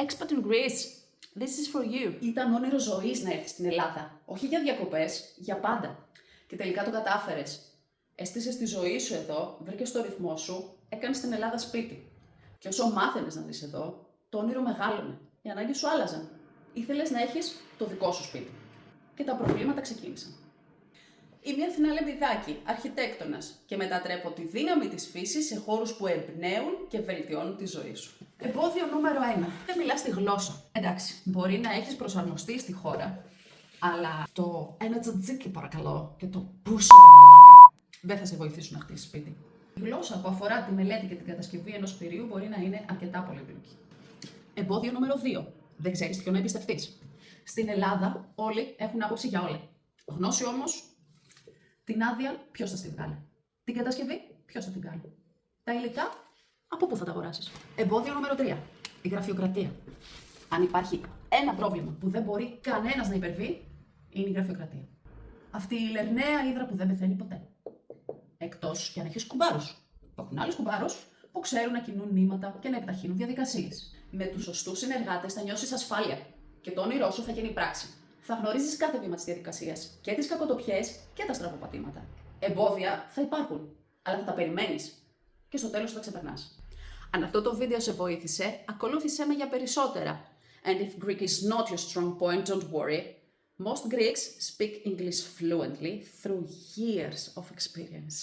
Expat in Greece, this is for you. Ήταν όνειρο ζωής να έρθεις στην Ελλάδα. Όχι για διακοπές, για πάντα. Και τελικά το κατάφερες. Έστησες τη ζωή σου εδώ, βρήκες το ρυθμό σου, έκανες την Ελλάδα σπίτι. Και όσο μάθαινες να ζεις εδώ, το όνειρο μεγάλωνε. Οι ανάγκες σου άλλαζαν. Ήθελες να έχεις το δικό σου σπίτι. Και τα προβλήματα ξεκίνησαν. Είμαι η Αθηνά Λεμπιδάκη, αρχιτέκτονας, και μετατρέπω τη δύναμη της φύσης σε χώρους που εμπνέουν και βελτιώνουν τη ζωή σου. Εμπόδιο νούμερο 1. Δεν μιλάς τη γλώσσα. Εντάξει, μπορεί να έχεις προσαρμοστεί στη χώρα, αλλά το ένα τζατζίκι παρακαλώ και το πούσο μαλάκα δεν θα σε βοηθήσουν να χτίσεις σπίτι. Η γλώσσα που αφορά τη μελέτη και την κατασκευή ενός κτηρίου μπορεί να είναι αρκετά πολύπλοκη. Εμπόδιο νούμερο 2. Δεν ξέρεις ποιον να εμπιστευτείς. Στην Ελλάδα όλοι έχουν άποψη για όλα. Γνώση όμως. Την άδεια ποιος θα στη βγάλει. Την κατασκευή ποιος θα την κάνει. Τα υλικά από πού θα τα αγοράσεις. Εμπόδιο νούμερο 3. Η γραφειοκρατία. Αν υπάρχει ένα πρόβλημα που δεν μπορεί κανένας να υπερβεί, είναι η γραφειοκρατία. Αυτή η λερναία ύδρα που δεν πεθαίνει ποτέ. Εκτός κι αν έχεις κουμπάρους. Υπάρχουν άλλους κουμπάρους που ξέρουν να κινούν νήματα και να επιταχύνουν διαδικασίες. Με τους σωστούς συνεργάτες θα νιώσεις ασφάλεια και το όνειρό σου θα γίνει πράξη. Θα γνωρίζεις κάθε βήμα της διαδικασίας, και τις κακοτοπιές και τα στραβοπατήματα. Εμπόδια θα υπάρχουν, αλλά θα τα περιμένεις και στο τέλος θα τα ξεπερνάς. Αν αυτό το βίντεο σε βοήθησε, ακολούθησέ με για περισσότερα. And if Greek is not your strong point, don't worry. Most Greeks speak English fluently through years of experience.